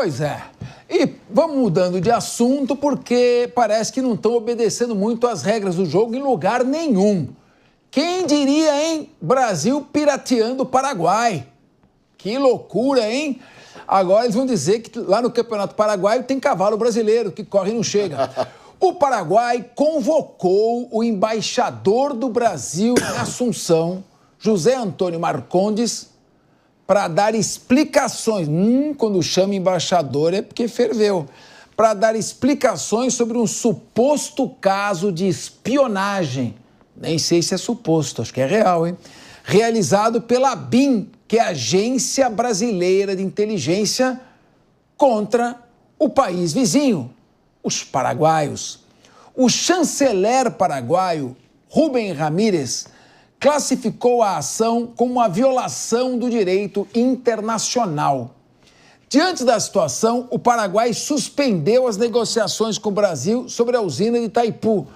Pois é. E vamos mudando de assunto porque parece que não estão obedecendo muito às regras do jogo em lugar nenhum. Quem diria, hein? Brasil pirateando o Paraguai. Que loucura, hein? Agora eles vão dizer que lá no Campeonato Paraguaio tem cavalo brasileiro que corre e não chega. O Paraguai convocou o embaixador do Brasil em Assunção, José Antônio Marcondes, para dar explicações. Quando chama embaixador é porque ferveu. Para dar explicações sobre um suposto caso de espionagem. Nem sei se é suposto, acho que é real, hein? Realizado pela ABIN, que é a Agência Brasileira de Inteligência, contra o país vizinho, os paraguaios. O chanceler paraguaio, Rubem Ramírez, classificou a ação como uma violação do direito internacional. Diante da situação, o Paraguai suspendeu as negociações com o Brasil sobre a usina de Itaipu.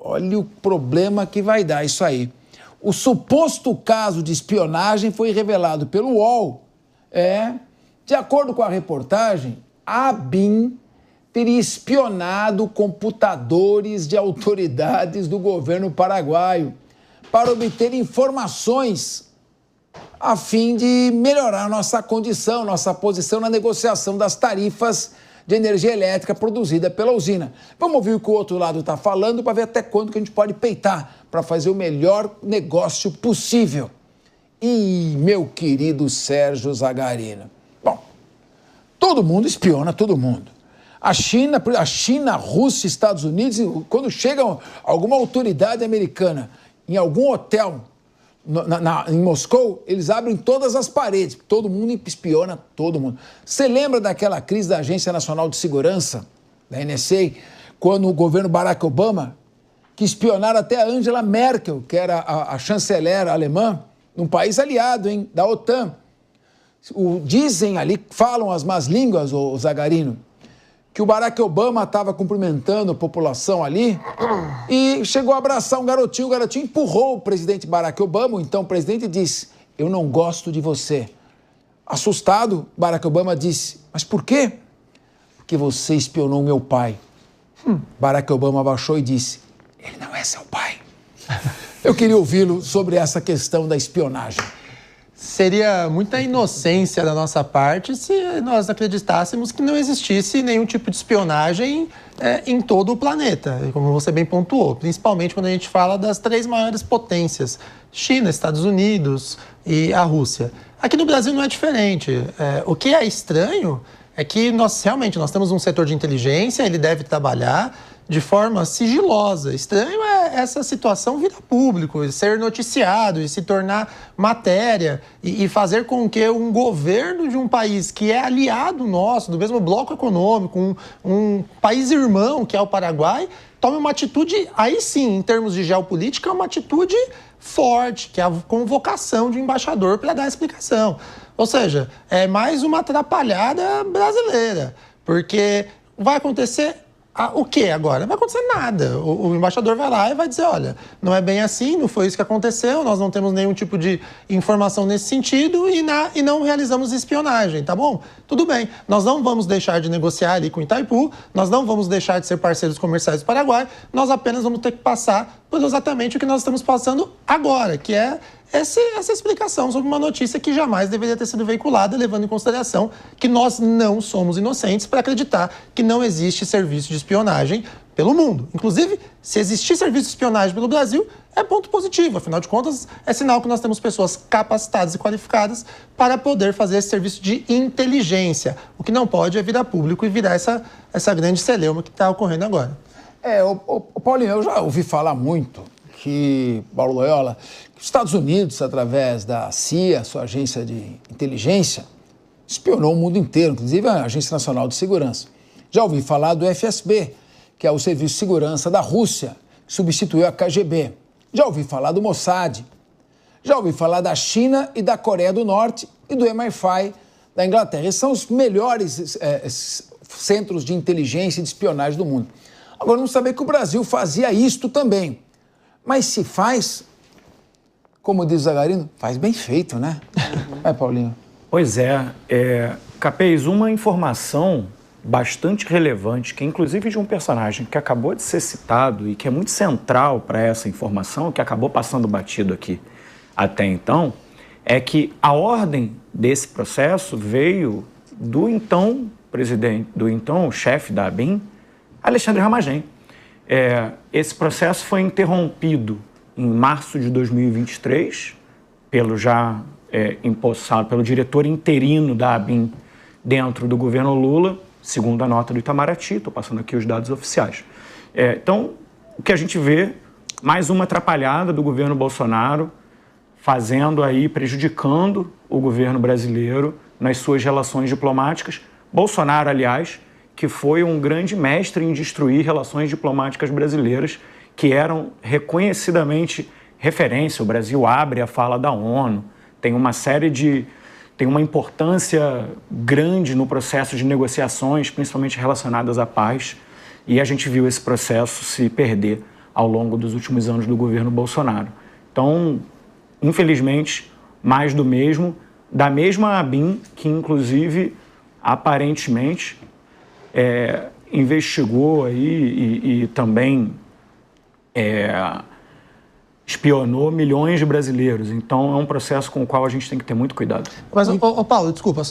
Olha o problema que vai dar isso aí. O suposto caso de espionagem foi revelado pelo UOL. De acordo com a reportagem, a ABIN teria espionado computadores de autoridades do governo paraguaio para obter informações a fim de melhorar nossa condição, nossa posição na negociação das tarifas de energia elétrica produzida pela usina. Vamos ouvir o que o outro lado está falando para ver até quando que a gente pode peitar para fazer o melhor negócio possível. E meu querido Sérgio Zagarino. Bom, todo mundo espiona todo mundo. A China, a Rússia, Estados Unidos, quando chega alguma autoridade americana em algum hotel em Moscou, eles abrem todas as paredes. Todo mundo espiona todo mundo. Você lembra daquela crise da Agência Nacional de Segurança, da NSA, quando o governo Barack Obama, que espionaram até a Angela Merkel, que era a chanceler alemã, num país aliado, da OTAN. Dizem ali, falam as más línguas, o Zagarino, que o Barack Obama estava cumprimentando a população ali e chegou a abraçar um garotinho. O garotinho empurrou o presidente Barack Obama. Então o presidente disse: eu não gosto de você. Assustado, Barack Obama disse: mas por quê? Porque você espionou meu pai. Barack Obama abaixou e disse: ele não é seu pai. Eu queria ouvi-lo sobre essa questão da espionagem. Seria muita inocência da nossa parte se nós acreditássemos que não existisse nenhum tipo de espionagem em todo o planeta, como você bem pontuou, principalmente quando a gente fala das 3 maiores potências, China, Estados Unidos e a Rússia. Aqui no Brasil não é diferente. O que é estranho é que nós temos um setor de inteligência, ele deve trabalhar de forma sigilosa. Estranho é essa situação vir a público, ser noticiado e se tornar matéria e fazer com que um governo de um país que é aliado nosso, do mesmo bloco econômico, um país irmão que é o Paraguai, tome uma atitude, aí sim, em termos de geopolítica, uma atitude forte, que é a convocação de um embaixador para dar explicação. Ou seja, é mais uma atrapalhada brasileira, porque vai acontecer o que agora? Não vai acontecer nada. O embaixador vai lá e vai dizer, olha, não é bem assim, não foi isso que aconteceu, nós não temos nenhum tipo de informação nesse sentido e não realizamos espionagem, tá bom? Tudo bem, nós não vamos deixar de negociar ali com Itaipu, nós não vamos deixar de ser parceiros comerciais do Paraguai, nós apenas vamos ter que passar por exatamente o que nós estamos passando agora, que é essa explicação sobre uma notícia que jamais deveria ter sido veiculada, levando em consideração que nós não somos inocentes para acreditar que não existe serviço de espionagem pelo mundo. Inclusive, se existir serviço de espionagem pelo Brasil, é ponto positivo. Afinal de contas, é sinal que nós temos pessoas capacitadas e qualificadas para poder fazer esse serviço de inteligência. O que não pode é vir a público e virar essa grande celeuma que está ocorrendo agora. Paulinho, eu já ouvi falar muito que, Paulo Loyola, que os Estados Unidos, através da CIA, sua agência de inteligência, espionou o mundo inteiro, inclusive a Agência Nacional de Segurança. Já ouvi falar do FSB, que é o Serviço de Segurança da Rússia, que substituiu a KGB. Já ouvi falar do Mossad. Já ouvi falar da China e da Coreia do Norte e do MI5 da Inglaterra. Esses são os melhores centros de inteligência e de espionagem do mundo. Agora, não sabia que o Brasil fazia isto também. Mas se faz, como diz o Zagarino, faz bem feito, né? Paulinho? Pois é. Capês, uma informação bastante relevante, que é inclusive de um personagem que acabou de ser citado e que é muito central para essa informação, que acabou passando batido aqui até então, é que a ordem desse processo veio do então presidente, do então chefe da ABIN, Alexandre Ramagem. Esse processo foi interrompido em março de 2023 pelo já empossado, pelo diretor interino da ABIN dentro do governo Lula, segundo a nota do Itamaraty. Estou passando aqui os dados oficiais. Então, o que a gente vê, mais uma atrapalhada do governo Bolsonaro, fazendo aí, prejudicando o governo brasileiro nas suas relações diplomáticas. Bolsonaro, aliás, que foi um grande mestre em destruir relações diplomáticas brasileiras que eram reconhecidamente referência. O Brasil abre a fala da ONU, tem uma importância grande no processo de negociações, principalmente relacionadas à paz, e a gente viu esse processo se perder ao longo dos últimos anos do governo Bolsonaro. Então, infelizmente, mais do mesmo, da mesma ABIN, que inclusive, aparentemente, investigou aí e também espionou milhões de brasileiros. Então, é um processo com o qual a gente tem que ter muito cuidado. Mas, Paulo, desculpa,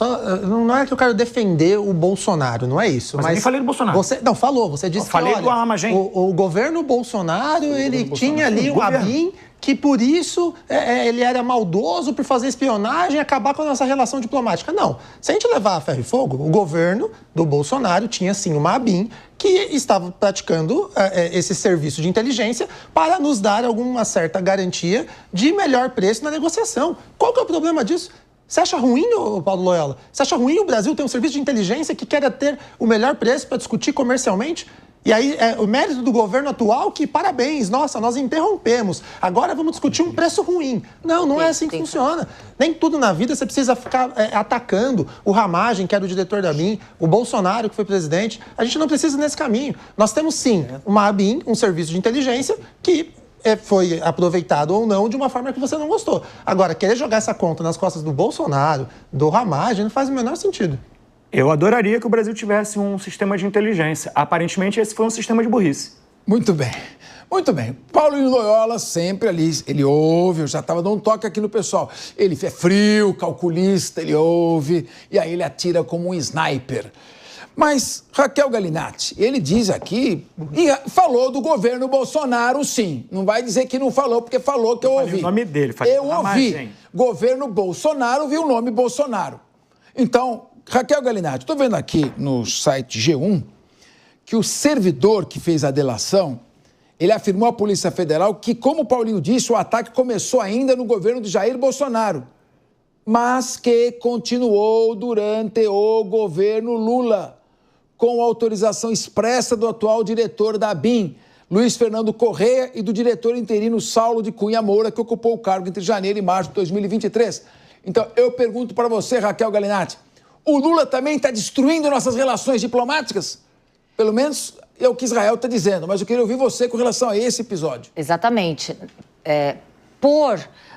não é que eu quero defender o Bolsonaro, não é isso. Mas eu nem falei do Bolsonaro. Você disse que, falei do Ramagem. O governo Bolsonaro, ele tinha ali um ABIN que, por isso, ele era maldoso por fazer espionagem e acabar com a nossa relação diplomática. Não. Se a gente levar a ferro e fogo, o governo do Bolsonaro tinha, sim, uma ABIN que estava praticando esse serviço de inteligência para nos dar alguma certa garantia de melhor preço na negociação. Qual que é o problema disso? Você acha ruim, Paulo Loyola? Você acha ruim o Brasil ter um serviço de inteligência que quer ter o melhor preço para discutir comercialmente? E aí, o mérito do governo atual que, parabéns, nossa, nós interrompemos. Agora vamos discutir um preço ruim. Não é assim que funciona. Nem tudo na vida você precisa ficar atacando o Ramagem, que era o diretor da ABIN, o Bolsonaro, que foi presidente. A gente não precisa nesse caminho. Nós temos, sim, uma ABIN, um serviço de inteligência, que foi aproveitado ou não de uma forma que você não gostou. Agora, querer jogar essa conta nas costas do Bolsonaro, do Ramagem, não faz o menor sentido. Eu adoraria que o Brasil tivesse um sistema de inteligência. Aparentemente, esse foi um sistema de burrice. Muito bem. Muito bem. Paulinho Loyola sempre ali, ele ouve, eu já estava dando um toque aqui no pessoal. Ele é frio, calculista, ele ouve, e aí ele atira como um sniper. Mas Raquel Galinatti, ele diz aqui, e falou do governo Bolsonaro, sim. Não vai dizer que não falou, porque falou que eu ouvi. O nome dele, eu ouvi. Governo Bolsonaro, viu o nome Bolsonaro. Então, Raquel Galinatti, estou vendo aqui no site G1 que o servidor que fez a delação, ele afirmou à Polícia Federal que, como o Paulinho disse, o ataque começou ainda no governo de Jair Bolsonaro, mas que continuou durante o governo Lula, com autorização expressa do atual diretor da ABIN, Luiz Fernando Correia, e do diretor interino Saulo de Cunha Moura, que ocupou o cargo entre janeiro e março de 2023. Então, eu pergunto para você, Raquel Galinatti, o Lula também está destruindo nossas relações diplomáticas? Pelo menos é o que Israel está dizendo, mas eu queria ouvir você com relação a esse episódio. Exatamente.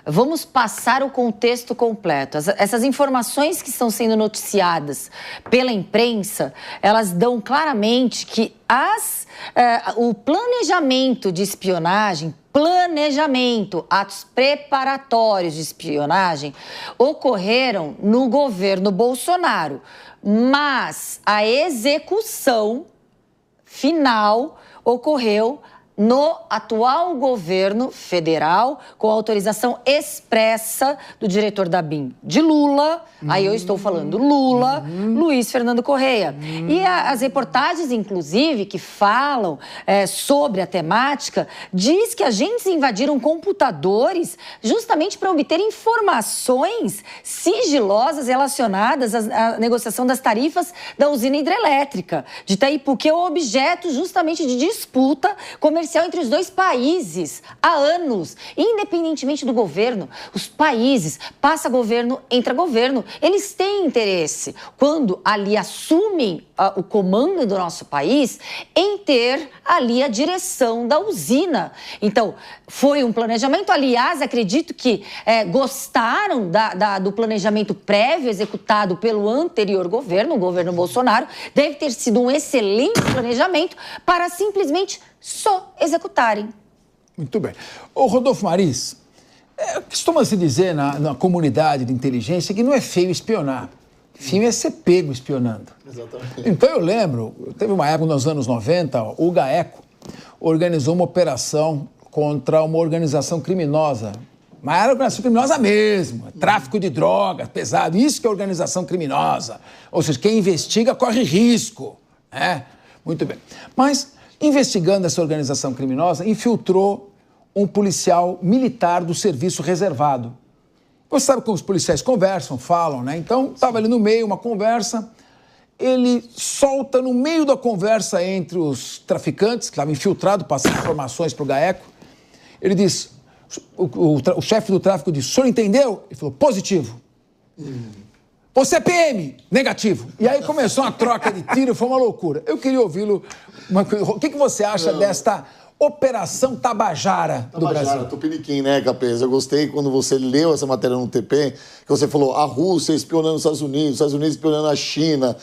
Vamos passar o contexto completo. Essas informações que estão sendo noticiadas pela imprensa, elas dão claramente que o planejamento de espionagem, atos preparatórios de espionagem, ocorreram no governo Bolsonaro, mas a execução final ocorreu no atual governo federal, com autorização expressa do diretor da ABIN de Lula, aí eu estou falando Lula, Luiz Fernando Correia. E as reportagens, inclusive, que falam sobre a temática, diz que agentes invadiram computadores justamente para obter informações sigilosas relacionadas à negociação das tarifas da usina hidrelétrica de Itaipu, que é o objeto justamente de disputa comercial comercial entre os dois países há anos, independentemente do governo. Os países, passa governo, entra governo, eles têm interesse, quando ali assumem o comando do nosso país, em ter ali a direção da usina. Então, foi um planejamento, aliás, acredito que gostaram do planejamento prévio executado pelo anterior governo, o governo Bolsonaro. Deve ter sido um excelente planejamento para simplesmente só executarem. Muito bem. Ô, Rodolfo Maris, costuma-se dizer na comunidade de inteligência que não é feio espionar. Feio é ser pego espionando. Exatamente. Então eu lembro, teve uma época nos anos 90, o GAECO organizou uma operação contra uma organização criminosa. Mas era organização criminosa mesmo, tráfico de drogas, pesado, isso que é organização criminosa. Ou seja, quem investiga corre risco. Muito bem. Mas, investigando essa organização criminosa, infiltrou um policial militar do serviço reservado. Você sabe como os policiais conversam, falam, né? Então, estava ali no meio, uma conversa, ele solta no meio da conversa entre os traficantes, que estavam infiltrados, passando informações para o GAECO, ele diz, o chefe do tráfico disse, o senhor entendeu? Ele falou, positivo. Você é PM? Negativo. E aí começou uma troca de tiro, foi uma loucura. Eu queria ouvi-lo. O que você acha desta Operação Tabajara do Brasil? Tupiniquim, né, Capês? Eu gostei quando você leu essa matéria no TP, que você falou a Rússia espionando os Estados Unidos espionando a China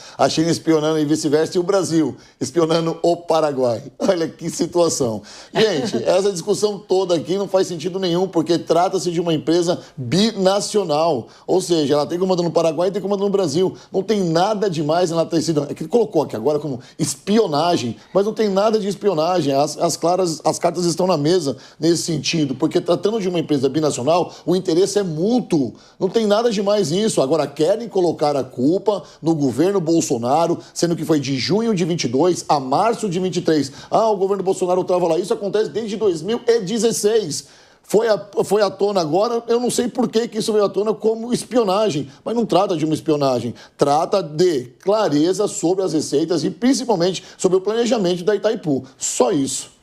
espionando e vice-versa, e o Brasil espionando o Paraguai. Olha que situação. Gente, essa discussão toda aqui não faz sentido nenhum, porque trata-se de uma empresa binacional. Ou seja, ela tem comando no Paraguai e tem comando no Brasil. Não tem nada demais ela ter sido... É que ele colocou aqui agora como espionagem, mas não tem nada de espionagem. As cartas estão na mesa nesse sentido, porque tratando de uma empresa binacional, o interesse é mútuo. Não tem nada demais nisso. Agora, querem colocar a culpa no governo Bolsonaro, sendo que foi de junho de 22 a março de 23. O governo Bolsonaro estava lá. Isso acontece desde 2016. Foi à tona agora, eu não sei por que isso veio à tona como espionagem, mas não trata de uma espionagem, trata de clareza sobre as receitas e principalmente sobre o planejamento da Itaipu. Só isso.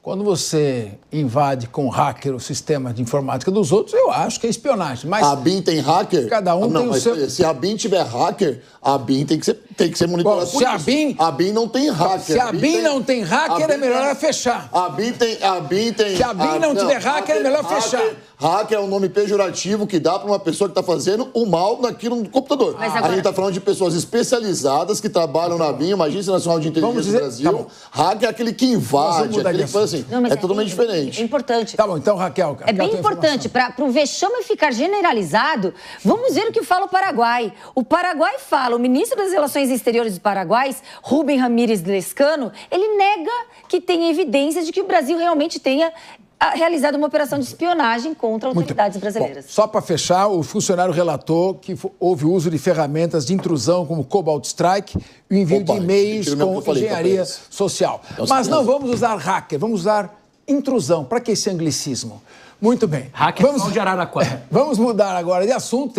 Quando você invade com hacker o sistema de informática dos outros, eu acho que é espionagem. Mas a BIM tem hacker? Cada um tem o seu... Se a BIM tiver hacker, a BIM tem que ser monitorada por isso. A BIM não tem hacker. Se a BIM não tem hacker, é melhor ela fechar. A BIM tem... Se a BIM não tiver hacker, é melhor fechar. Hacker é um nome pejorativo que dá para uma pessoa que está fazendo o mal naquilo no computador. Mas agora... A gente está falando de pessoas especializadas que trabalham na BIM, uma Agência Nacional de Inteligência do Brasil. Tá, hacker é aquele que invade, aquele que faz assim. Não, é totalmente diferente. É importante. Tá bom, então, Raquel... É bem importante. Para o vexame ficar generalizado, vamos ver o que fala o Paraguai. O Paraguai fala, o ministro das Relações Exteriores do Paraguai, Rubem Ramírez Lescano, ele nega que tem evidências de que o Brasil realmente tenha realizado uma operação de espionagem contra autoridades brasileiras. Bom, só para fechar, o funcionário relatou que houve uso de ferramentas de intrusão como Cobalt Strike e o envio de e-mails com engenharia social. Mas não vamos usar hacker, vamos usar intrusão. Para que esse anglicismo? Muito bem. Hacker de Araraquara. Vamos mudar agora de assunto.